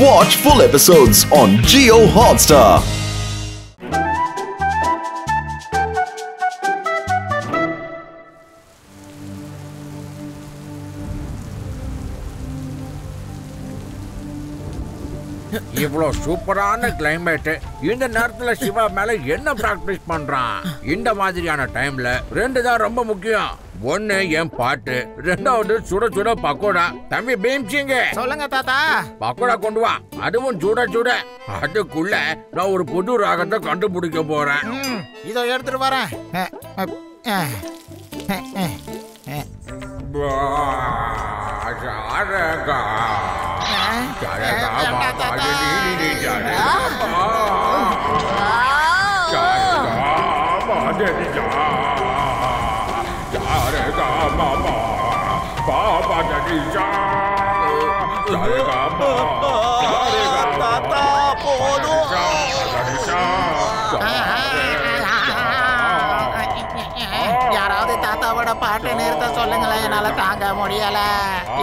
Watch full episodes on Jio Hotstar. இவ்வளோ சூப்பரான climate இந்த நேரத்துல சிவா மேல என்ன பிராக்டிஸ் பண்றான்? இந்த மாதிரியான டைம்ல ரெண்டு தான் ரொம்ப முக்கியம். ஒன்னு என் பாட்டு, ரெண்டாவது சுட சுட பக்கோடா. தம்பி பீம்சிங்க, சொல்லுங்க தாத்தா. பக்கோடா கொண்டு வா, அதுவும் சுட சுட. அதுக்குள்ள நான் ஒரு புது ராகத்தை கண்டுபிடிக்க போறேன். இதோ எடுத்துட்டு வரேன். யாராவது தாத்தாவோட பாட்டு நிறுத்த சொல்லுங்களேன், என்னால தாங்க முடியல.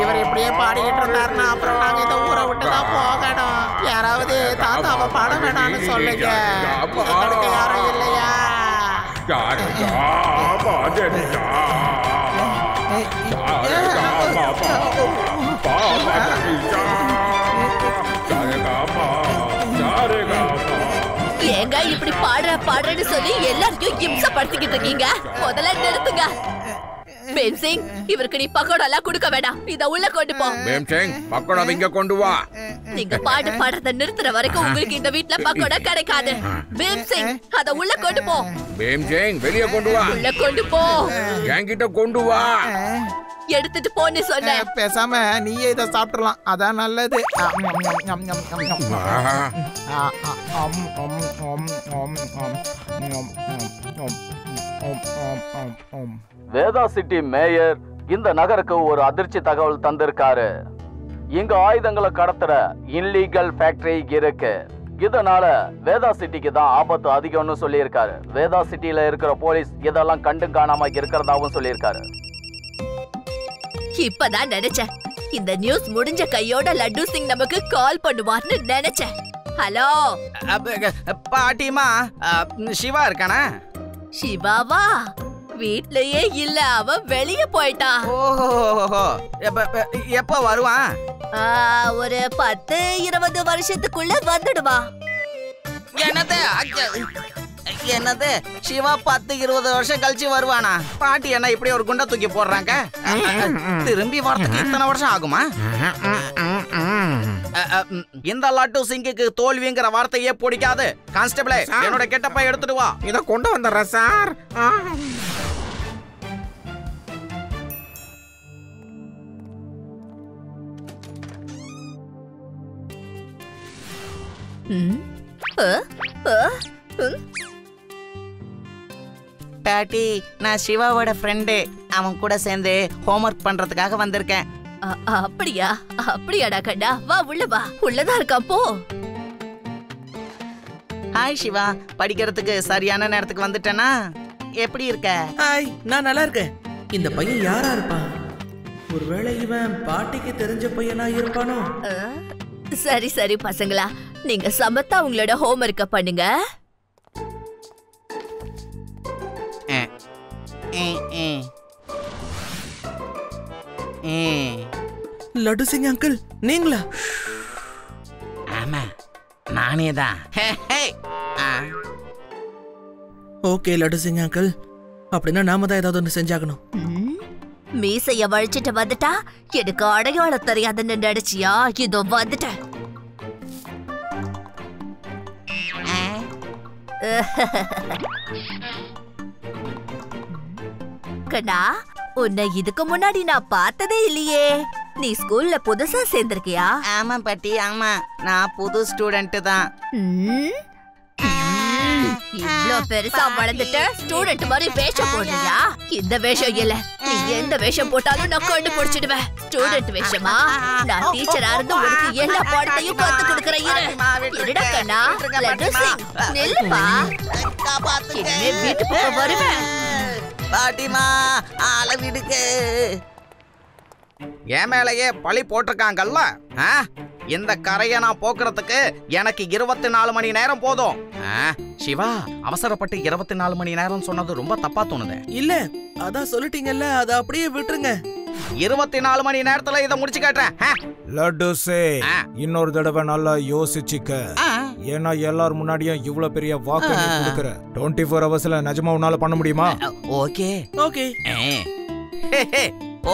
இவர் இப்படியே பாடிக்கிட்டு இருந்தாருன்னா அப்புறம் நாங்க இந்த ஊரை விட்டு தான் போகணும். யாராவது தாத்தாவை பாட வேணாம்னு சொல்லுங்க. யாரும் இல்லையா? ஏங்க இப்படி பாடுறேன்னு சொல்லி எல்லாரையும் இம்சப்படுத்திக்கிட்டு இருக்கீங்க? முதல்ல நிறுத்துங்க. பீம்சிங், இவருக்கு நீ பக்கோடா எல்லாம் கொடுக்க வேண்டாம். இத உள்ள கொண்டு போ. பீம்சிங், பக்கோடா இங்க கொண்டு வா. நீங்க பாடுறத நிறுத்துற வரைக்கும் உங்களுக்கு இந்த வீட்ல பக்கோடா கிடைக்காது. பீம்சிங், அத உள்ள கொண்டு போ. பீம்சிங், வெளிய கொண்டு வா. உள்ள கொண்டு போ. என்கிட்ட கொண்டு வா. எடுத்துட்டு போன்னு சொன்னேன். பேசாம நீயே இதை சாப்பிடலாம், அதான் நல்லது. வேதா சிட்டி மேயர் இந்த நகருக்கு ஒரு அதிர்ச்சி தகவல் தந்திருக்காரு. இங்க ஆயுதங்களை கடத்துற இல்லீகல் ஃபேக்டரி இருக்கு. இதனால வேதா சிட்டிக்கு தான் ஆபத்து அதிகம்னு சொல்லியிருக்காரு. வேதா சிட்டில இருக்கிற போலீஸ் இதெல்லாம் கண்டும் காணாம இருக்கிறதாவும் சொல்லியிருக்காரு. இப்பதான் நினைச்சேன், இந்த நியூஸ் முடிஞ்ச கையோட லட்டு சிங் நமக்கு கால் பண்ணுவார்னு நினைச்சேன். ஹலோ பாட்டிமா, சிவா இருக்கானா? சிவாவா? வீட்லயே இல்ல, அவன் வெளிய போயிட்டான். ஓஹோ, எப்ப வருவான்? ஒரு 10-20 வருஷத்துக்குள்ள வந்துடுவா. என்னது சிவா 10-20 வருஷம் கழிச்சு வருவானா? பாட்டி என்ன இப்படி ஒரு குண்டை தூக்கி போடுறாங்க? திரும்பி வரதுக்கு இத்தனை வருஷம் ஆகுமா? இந்த லட்டு சிங்குக்கு தோல்விங்கிற வார்த்தையே பிடிக்காது. கான்ஸ்டபிளே, என்னோட கெட்டப்பை எடுத்துட்டு வா. இத கொண்டு வந்துடுறேன் சார். பாட்டி, நான் சிவாவோட ஃப்ரெண்டு. அவன் கூட சேர்ந்து ஹோம்வொர்க் பண்றதுக்காக வந்திருக்கேன். அப்படியாடா கண்ணா, வா உள்ள வா. உள்ளதா இருக்கா, போ. ஹாய் சிவா, படிக்கிறதுக்கு சரியான நேரத்துக்கு வந்துட்டேனா? எப்படி இருக்க? ஹாய், நான் நல்லா இருக்கேன். இந்த பையன் யாரா இருப்பான்? ஒருவேளை இவன் பாட்டிக்கு தெரிஞ்ச பையனா இருப்பானோ? சரி சரி பசங்களா, நீங்க சமத்தா உங்களோட ஹோம்வொர்க்க பண்ணுங்க. லட்டு சிங் அங்கிள், நீங்களா? ஆமா, நானே தான். ஓகே லட்டு சிங் அங்கிள், அப்படின்னா நாம தான் ஏதாவது ஒன்று செஞ்சாகணும். மீசைய வழிச்சிட்டு வந்துட்டா எனக்கு அடையாளம் தெரியாதுன்னு நினைச்சியா? இதோ வந்துட்டேன். கண்ணா, உன்னை இதுக்கு முன்னாடி நான் பார்த்ததே இல்லையே. நீ ஸ்கூல்ல புதுசா சேர்ந்திருக்கியா? ஆமா பாட்டி, ஆமா, நான் புது ஸ்டூடெண்ட் தான். இவ்ளோ பெருசா வளர்ந்துட்டு ஸ்டூடெண்ட் மாதிரி வேஷம் போடுறியா? இந்த வேஷம் இல்ல, நீ எந்த வேஷம் போட்டாலும் நான் கண்டுபிடிச்சிடுவேன். ஸ்டூடெண்ட் வேஷமா? நான் டீச்சரா இருந்து உனக்கு எல்லா பாடத்தையும் கத்து கொடுக்கறேன். இருடா கண்ணா, லட்டு சிங், நில்லுப்பா. இனிமே வீட்டுக்கு வருவேன். பாட்டிமா, அளவிடுக்கு. என் மேலேயே பழி போட்டிருக்காங்கல்ல, இந்த கரையை நான் போக்குறதுக்கு எனக்கு 24 மணி நேரம் போதும். சிவா, அவசரப்பட்டு 24 மணி நேரம் சொன்னது ரொம்ப தப்பா தோணுது. இல்ல, அதான் சொல்லிட்டீங்கல்ல, அதை அப்படியே விட்டுருங்க. 24 மணி நேரத்துல இதை முடிச்சு காட்டுறேன். லட்டுசே, இன்னொரு தடவை நல்லா யோசிச்சுக்க. ஏன்னா எல்லாரும் முன்னாடியும் இவ்வளவு பெரிய வாக்கு நீ கொடுக்கற. 24 ஹவர்ஸ்ல நிஜமா உன்னால பண்ண முடியுமா? ஓகே ஓகே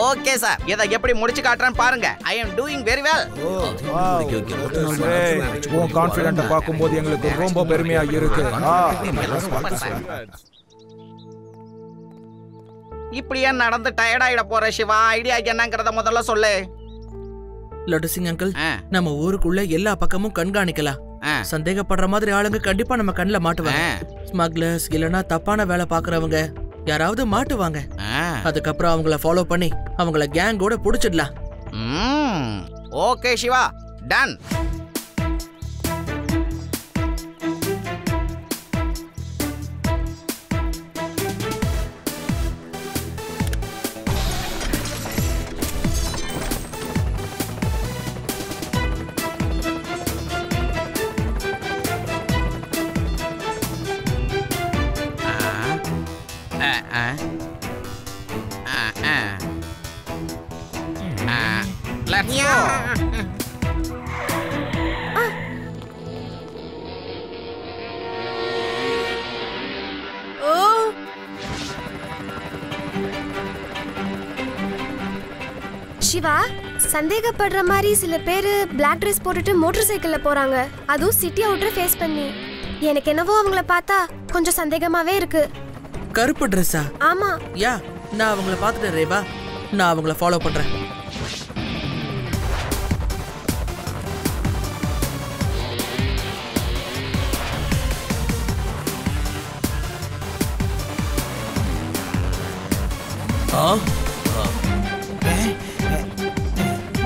ஓகே சார், இதை எப்படி முடிச்சு காட்டுறேன்னு பாருங்க. ஐ அம் டூயிங் வெரி வெல். உன் கான்ஃபிடென்ட் பாக்கும்போது எங்களுக்கு ரொம்ப பெருமையா இருக்கு. இப்படியே நடந்து டயர்டாயிட போற சிவா, ஐடியா என்னங்கறத முதல்ல சொல்லு. லட்டு சிங் அங்கிள், நம்ம ஊருக்குள்ள எல்லா பக்கமும் கண்காணிக்கலாம். சந்தேகப்படுற மாதிரி ஆளுங்க கண்டிப்பா நம்ம கண்ணுல மாட்டுவாங்க. ஸ்மக்லர்ஸ் இல்லனா தப்பான வேலை பாக்குறவங்க யாராவது மாட்டுவாங்க. அதுக்கப்புறம் அவங்கள ஃபாலோ பண்ணி அவங்கள கேங்கோட புடிச்சிடலாம். Okay Siva, done. Let's go. Siva, சந்தேகப்படுற மாதிரி சில பேரு பிளாக் ட்ரெஸ் போட்டுட்டு மோட்டார் சைக்கிள்ல போறாங்க. அதுவும் சிட்டி அவுட்டர் ஃபேஸ் பண்ணி. எனக்கு என்னவோ அவங்கள பார்த்தா கொஞ்சம் சந்தேகமாவே இருக்கு. கருப்பு ட்ரெஸ்ஸா? ஆமா. யா, நான் அவங்கள பார்த்துட்டேன் ரேவா. நான் அவங்கள ஃபாலோ பண்றேன்.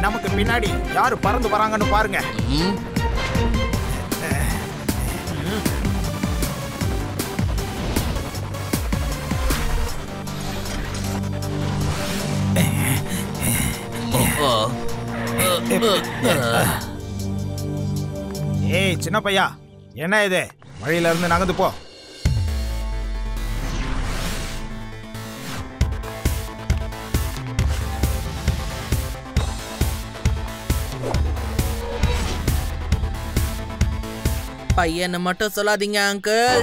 நமக்கு பின்னாடி யாரு பறந்து வராங்கன்னு பாருங்க. ஏய் சின்ன பையா, என்ன இது? வழியில இருந்து நகர்ந்து போ. பையனை மட்டும் சொல்லாதீங்க அங்கிள்.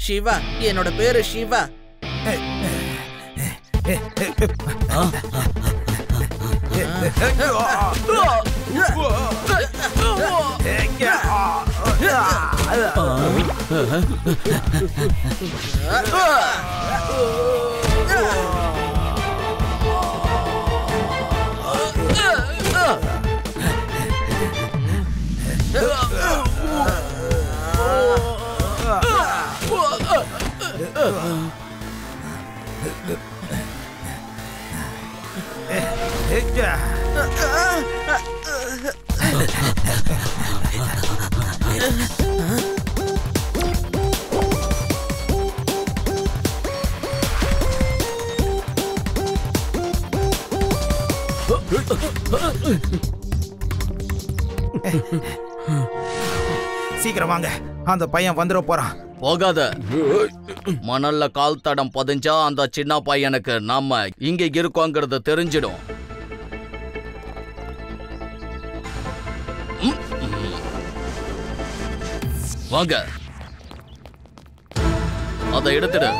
சிவா, என்னோட பேரு சிவா. சீக்கிரம் வாங்க, அந்த பையன் வந்துட போறான். போகாத. மணல்ல கால் தடம் பதிஞ்சா அந்த சின்ன பையனுக்கு நாம இங்க இருக்கோங்கிறது தெரிஞ்சிடும். வாங்க, அதை எடுத்துடு.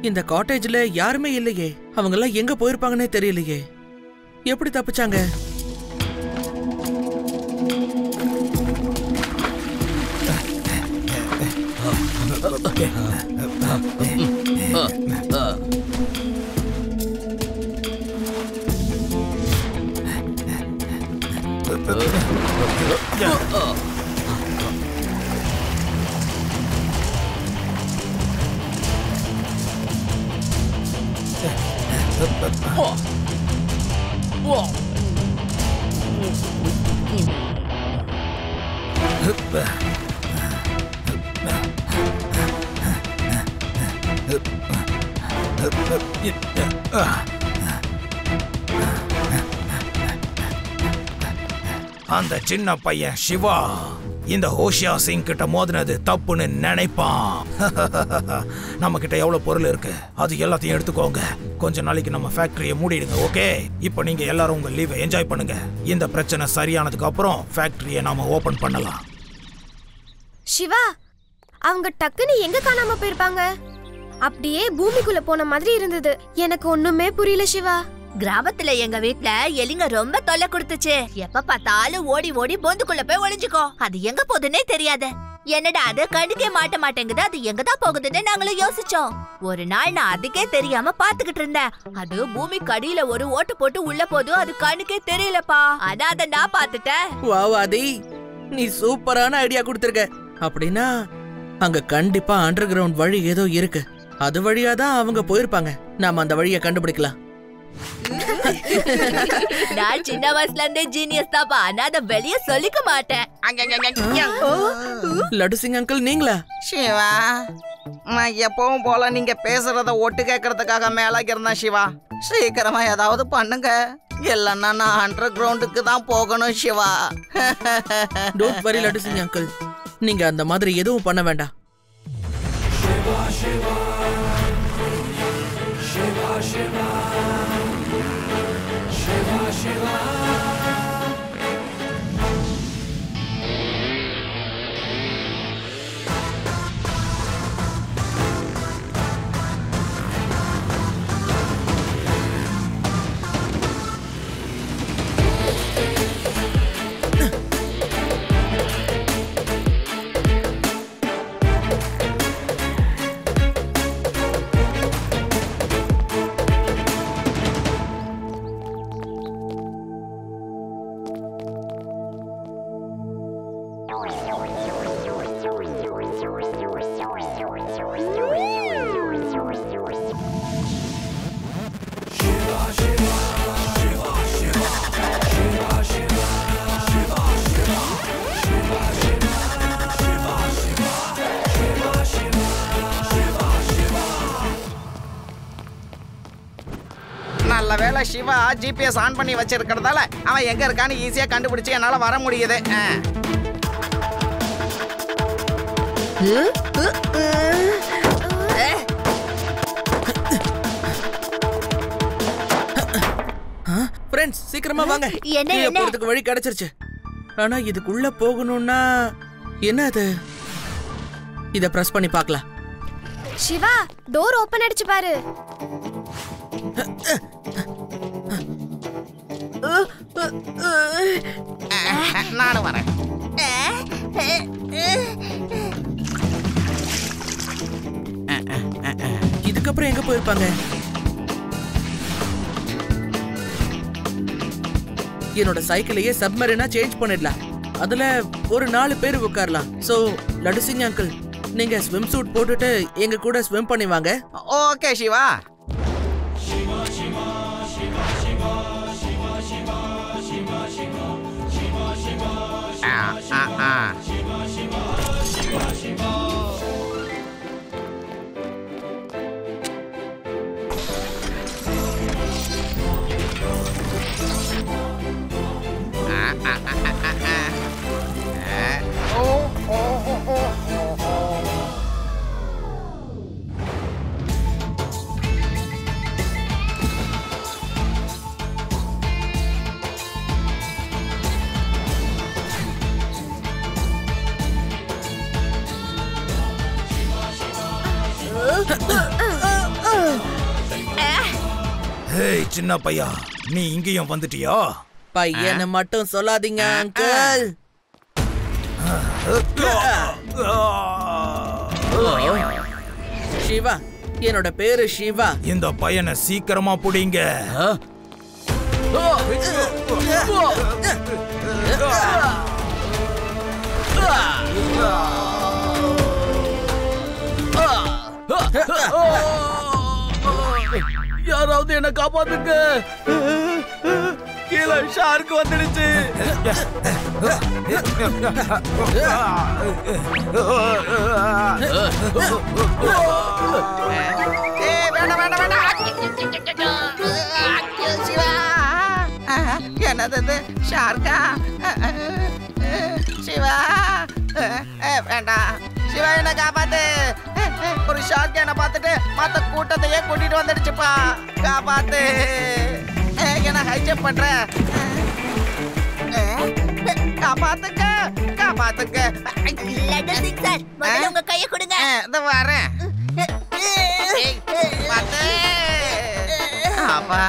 இந்த காட்டேஜ்ல யாருமே இல்லையே. அவங்க எல்லாம் எங்க போயிருப்பாங்கன்னே தெரியலையே. எப்படி தப்பிச்சாங்க? அந்த சின்ன பையன் சிவா இந்த ஹோஷியா சிங் கிட்ட மோதினது தப்புன்னு நினைப்பான். நம்ம கிட்ட எவ்வளவு பொருள் இருக்கு அது எல்லாத்தையும் எடுத்துக்கோங்க. கொஞ்ச நாளைக்கு நம்ம ஃபேக்டரியை மூடிடுங்க. ஓகே, இப்போ நீங்க எல்லாரும் உங்க லீவை என்ஜாய் பண்ணுங்க. இந்த பிரச்சனை சரியானதுக்கு அப்புறம் ஃபேக்டரியை நாம ஓபன் பண்ணலாம். சிவா, அவங்க டக்குன்னு எங்க காணாம போயிருப்பாங்க? அப்படியே பூமிக்குள்ள போன மாதிரி இருந்தது. எனக்கு ஒண்ணுமே புரியல சிவா. கிராமத்துல எங்க வீட்ல எலிங்க ரொம்ப தொல்லை கொடுத்துச்சு. எப்ப பார்த்தாலும் ஓடி ஓடி பொந்துக்குள்ள போய் ஒளிஞ்சுக்கோ. அது எங்க போகுதுன்னே தெரியாது. என்னடா அது கண்ணுக்கே மாட்ட மாட்டேங்குது, அது எங்கதான் போகுதுன்னு நாங்களும் யோசிச்சோம். ஒரு நாள் நான் அதுக்கே தெரியாம பாத்துக்கிட்டு இருந்தேன். அது பூமி கடியில ஒரு ஓட்டு போட்டு உள்ள போதும், அது கண்ணுக்கே தெரியலப்பா. ஆனா அத நான் பாத்துட்டேன். வாவ் ஆதி, நீ சூப்பரான ஐடியா கொடுத்திருக்க. அப்படின்னா அங்க கண்டிப்பா அண்டர் கிரவுண்ட் வழி ஏதோ இருக்கு. அது வழியா தான் அவங்க போயிருப்பாங்க. நாம அந்த வழியை கண்டுபிடிக்கலாம். நான் சின்ன வயசுல இருந்தே ஜீனியஸ் தாப்பா, ஆனா அத வெளிய சொல்லிக்க மாட்டேன். லட்டு சிங் அங்கிள் நீங்களா? சிவா, நான் எப்பவும் போல நீங்க பேசுறத ஒட்டு கேட்கறதுக்காக மேல இருந்தேன். சிவா, சீக்கிரமா ஏதாவது பண்ணுங்க, இல்லன்னா நான் அண்டர் கிரவுண்டுக்கு தான் போகணும். Siva, don't worry laddu Singh uncle, நீங்க அந்த மாதிரி எதுவும் பண்ண வேண்டாம். சிவா சிவா சிவா சிவா சிவா சிவா. நல்ல வேளை சிவா ஜிபிஎஸ் ஆன் பண்ணி வச்சிருக்கிறதால அவன் எங்க இருக்கான்னு ஈஸியா கண்டுபிடிச்சு என்னால வர முடியுது. ஃப்ரெண்ட்ஸ் சீக்கிரமா வாங்க. என்ன போறதுக்கு வழி கிடைச்சிருச்சு. ஆனா இதுக்குள்ள போகணும்னா என்ன அது? இத பிரஸ் பண்ணி பார்க்கலாம். சிவா, டோர் ஓபன் அடிச்சு பாரு. நானும் வரேன். இதுக்கப்புறம் எங்க போயிருப்பாங்க? என்னோட சைக்கிளையே சப்மரீனா சேஞ்ச் பண்ணிடலாம். அதுல ஒரு 4 பேர் உட்காரலாம். சோ லட்டு சிங் அங்கிள், நீங்க ஸ்விம் சூட் போட்டுட்டு எங்க கூட ஸ்விம் பண்ணி வாங்க. ஓகே சிவா. ஹேய் சின்ன பையா, நீ இங்கேயும் வந்துட்டியா? பையனை மட்டும் சொல்லாதீங்க அங்கிள். சிவா, என்னோட பேரு சிவா. இந்த பையனை சீக்கிரமா புடிங்க. யாராவது என்ன காப்பாத்துங்க. கீழே ஷார்க் வந்துடுச்சு. என்னது ஷார்க்கா? சிவா வேண்டாம். சிவா என்ன காப்பாத்து. ஒரு ஷார்க் என்ன பார்த்துட்டு மத்த கூட்டத்தையே கூட்டிட்டு வந்துடுச்சுப்பா. காப்பாத்து. என்ன ஹைஜப் பண்ற? காப்பாத்துங்க காப்பாத்துங்க. உங்க கையை கொடுங்க. இந்த வரேன். அப்பா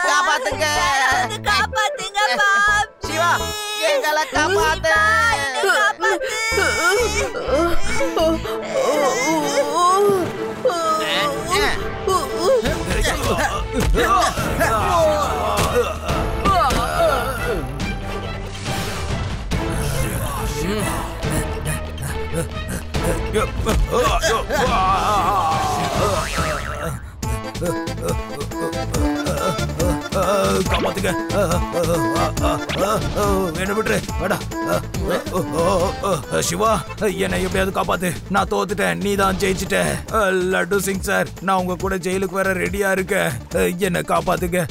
காப்பாத்துங்க காப்பாத்துங்க. சிவா எங்களை காப்பாத்து. காப்பாத்துங்க. என்ன விட்டுரு. சிவா என்னை எப்படியாவது காப்பாத்து. நான் தோத்துட்டேன், நீ தான் ஜெயிச்சுட்ட. லட்டு சிங் சார், நான் உங்க கூட ஜெயிலுக்கு வர ரெடியா இருக்கேன். என்ன காப்பாத்துங்க,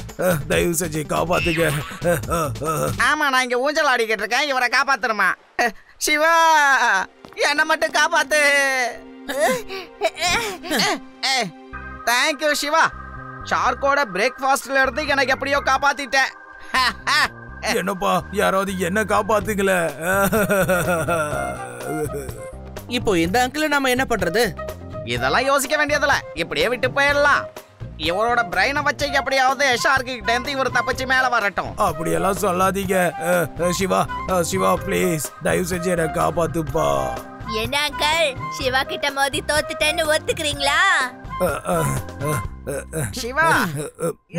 தயவு செஞ்சு காப்பாத்துங்க. ஆமா, நான் இங்க ஊஞ்சல் ஆடிக்கிட்டு இருக்கேன். இவரை காப்பாத்துறமா? சிவா என்ன மட்டும் காப்பாத்து. தேங்க்யூ சிவா. ஷார்க்கோட பிரேக்ஃபாஸ்ட்ல இருந்து எனக்கு எப்படியோ காப்பாத்திட்டேன். என்னப்பா, யாராவது என்ன காப்பாத்துங்கள. இப்போ இந்த அங்கிள் நாம என்ன பண்றது? இதெல்லாம் யோசிக்க வேண்டியதில்ல, இப்படியே விட்டு போயிடலாம். இவரோட பிரைனை வச்சு எப்படியாவது ஷார்க்கு கிட்ட இருந்து இவர் தப்பிச்சு மேல வரட்டும். அப்படியெல்லாம் சொல்லாதீங்க. சிவா சிவா ப்ளீஸ், தயவு செஞ்சு என்ன காப்பாத்துப்பா. என்ன அங்கிள், சிவா கிட்ட மோதி தோத்துட்டேன்னு ஒத்துக்கிறீங்களா? சிவா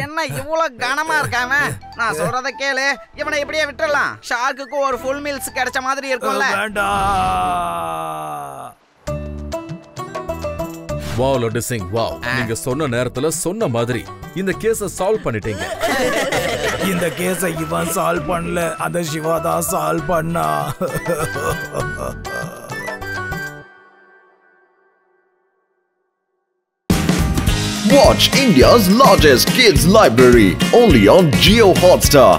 என்ன இவ்வளவு கனமா இருக்காம? நான் சொல்றத கேளு, இவனை இப்படியே விட்டுறலாம். ஷார்க்குக்கு ஒரு ஃபுல் மீல்ஸ் கிடைச்ச மாதிரி இருக்கும்ல. வேண்டாம். Wow laddu Singh, wow. நீங்க சொன்ன நேரத்துல சொன்ன மாதிரி இந்த கேஸ சால்வ் பண்ணிட்டீங்க. இந்த கேஸை இவன் சால்வ் பண்ணல, அந்த சிவா தான் சால்வ் பண்ணா. Watch India's largest kids library only on Jio Hotstar.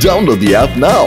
Download the app now.